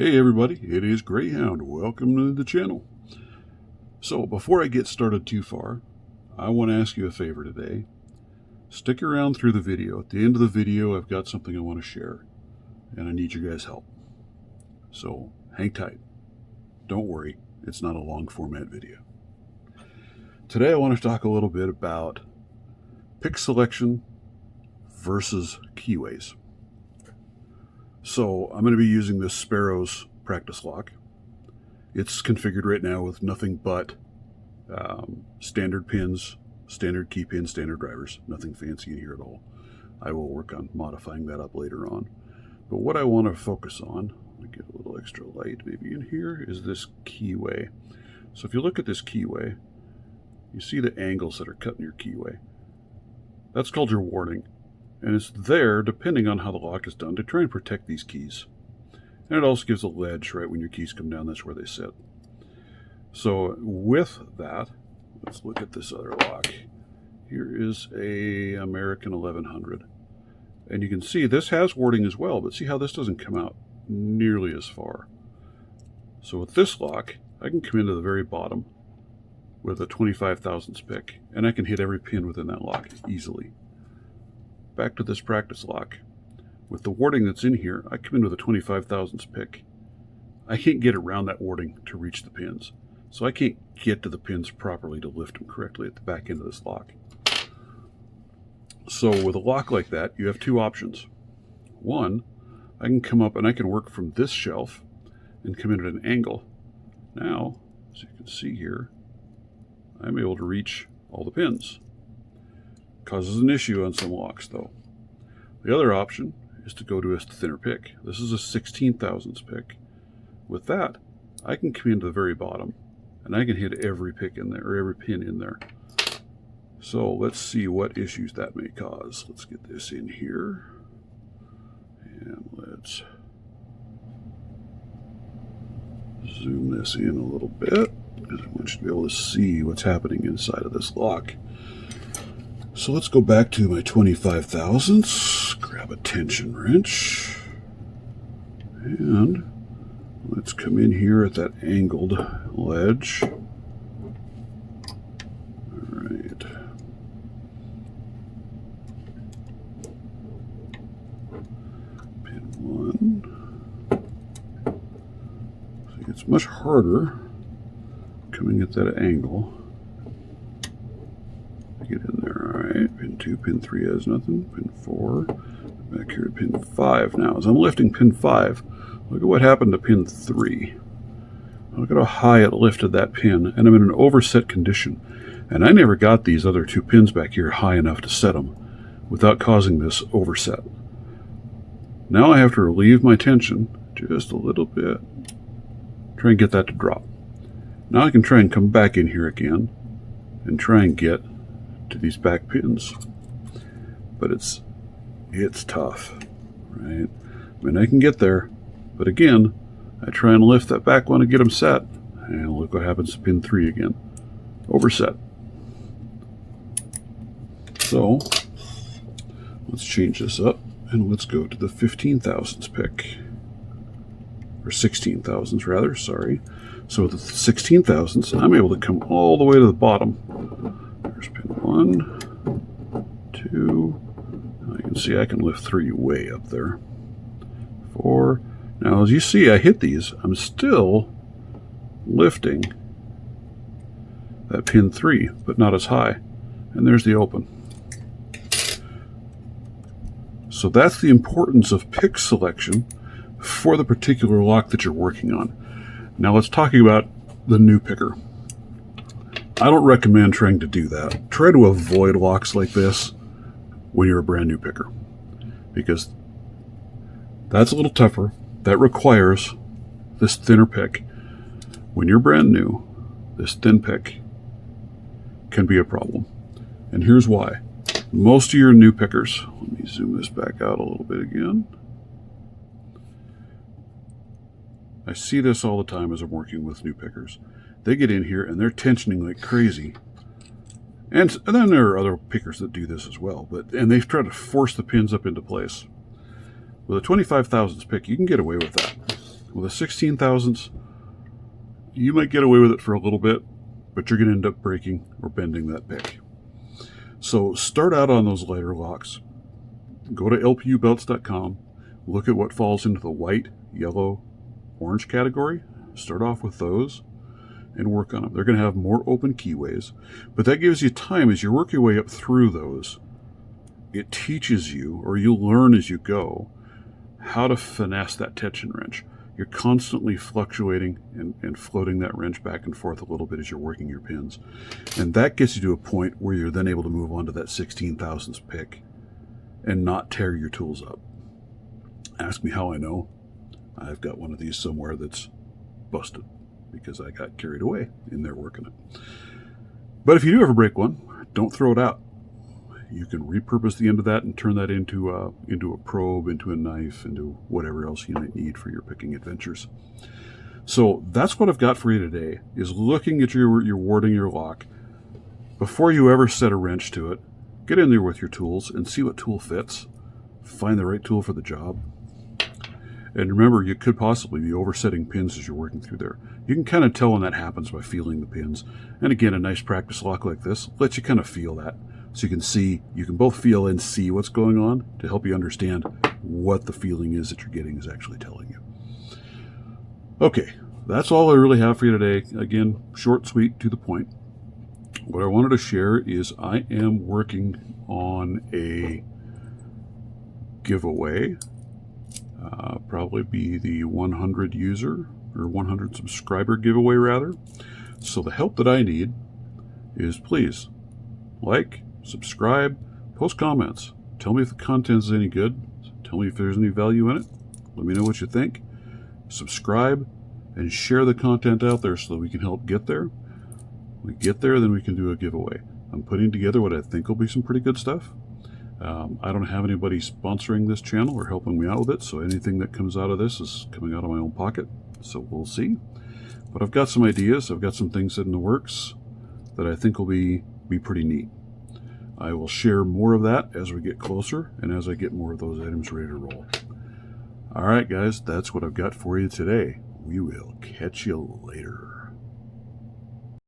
Hey everybody, it is Greyhound. Welcome to the channel. So before I get started too far, I want to ask you a favor today. Stick around through the video. At the end of the video, I've got something I want to share, and I need your guys' help. So hang tight. Don't worry, it's not a long format video. Today I want to talk a little bit about pick selection versus keyways. So I'm going to be using this Sparrows practice lock. It's configured right now with nothing but standard pins, standard key pins, standard drivers, nothing fancy in here at all. I will work on modifying that up later on. But what I want to focus on, let me get a little extra light maybe in here, is this keyway. So if you look at this keyway, you see the angles that are cut in your keyway. That's called your warning. And it's there, depending on how the lock is done, to try and protect these keys. And it also gives a ledge, right, when your keys come down, that's where they sit. So with that, let's look at this other lock. Here is a American 1100. And you can see this has warding as well, but see how this doesn't come out nearly as far. So with this lock, I can come into the very bottom with a 25 thousandths pick, and I can hit every pin within that lock easily. Back to this practice lock. With the warding that's in here, I come in with a 25 thousandths pick. I can't get around that warding to reach the pins. So I can't get to the pins properly to lift them correctly at the back end of this lock. So with a lock like that, you have two options. One, I can come up and I can work from this shelf and come in at an angle. Now, as you can see here, I'm able to reach all the pins. Causes an issue on some locks though. The other option is to go to a thinner pick. This is a 16 thousandths pick. With that, I can come into the very bottom and I can hit every pick in there, or every pin in there. So let's see what issues that may cause. Let's get this in here and let's zoom this in a little bit because I want you to be able to see what's happening inside of this lock. So let's go back to my 25 thousandths, grab a tension wrench, and let's come in here at that angled ledge. All right. Pin 1. See, it's much harder coming at that angle. Get in there. All right, pin 2, pin 3 has nothing, pin 4, back here to pin 5. Now as I'm lifting pin 5, look at what happened to pin 3. Look at how high it lifted that pin, and I'm in an overset condition, and I never got these other two pins back here high enough to set them without causing this overset. Now I have to relieve my tension just a little bit, try and get that to drop. Now I can try and come back in here again and try and get to these back pins, but it's tough, right? I mean, I can get there, but again, I try and lift that back one to get them set, and look what happens to pin 3 again, overset. So let's change this up and let's go to the 15 thousandths pick, or 16 thousandths rather, sorry. So with the 16 thousandths, I'm able to come all the way to the bottom. There's pin 1, 2, now you can see I can lift 3 way up there, 4. Now as you see, I hit these, I'm still lifting that pin 3, but not as high, and there's the open. So that's the importance of pick selection for the particular lock that you're working on. Now let's talk about the new picker. I don't recommend trying to do that. Try to avoid locks like this when you're a brand new picker, because that's a little tougher. That requires this thinner pick. When you're brand new, this thin pick can be a problem. And here's why. Most of your new pickers, let me zoom this back out a little bit again. I see this all the time as I'm working with new pickers. They get in here and they're tensioning like crazy. And then there are other pickers that do this as well, and they've tried to force the pins up into place. With a 25 thousandths pick, you can get away with that. With a 16 thousandths, you might get away with it for a little bit, but you're going to end up breaking or bending that pick. So start out on those lighter locks. Go to lpubelts.com, look at what falls into the white, yellow, orange category. Start off with those and work on them. They're going to have more open keyways, but that gives you time as you work your way up through those. It teaches you, or you learn as you go, how to finesse that tension wrench. You're constantly fluctuating and floating that wrench back and forth a little bit as you're working your pins. And that gets you to a point where you're then able to move on to that 16 thousandths pick and not tear your tools up. Ask me how I know. I've got one of these somewhere that's busted because I got carried away in there working it. But if you do ever break one, don't throw it out. You can repurpose the end of that and turn that into a probe, into a knife, into whatever else you might need for your picking adventures. So that's what I've got for you today, is looking at your warding, your lock. Before you ever set a wrench to it, get in there with your tools and see what tool fits. Find the right tool for the job. And remember, you could possibly be oversetting pins as you're working through there. You can kind of tell when that happens by feeling the pins. And again, a nice practice lock like this lets you kind of feel that. So you can both feel and see what's going on to help you understand what the feeling is that you're getting is actually telling you. Okay, that's all I really have for you today. Again, short, sweet, to the point. What I wanted to share is I am working on a giveaway. Probably be the 100 user or 100 subscriber giveaway rather. So the help that I need is please like, subscribe, post comments. Tell me if the content is any good. Tell me if there's any value in it. Let me know what you think. Subscribe and share the content out there so that we can help get there. When we get there, then we can do a giveaway. I'm putting together what I think will be some pretty good stuff. I don't have anybody sponsoring this channel or helping me out with it, so anything that comes out of this is coming out of my own pocket. So we'll see. But I've got some ideas. I've got some things in the works that I think will be pretty neat. I will share more of that as we get closer and as I get more of those items ready to roll. All right, guys, that's what I've got for you today. We will catch you later.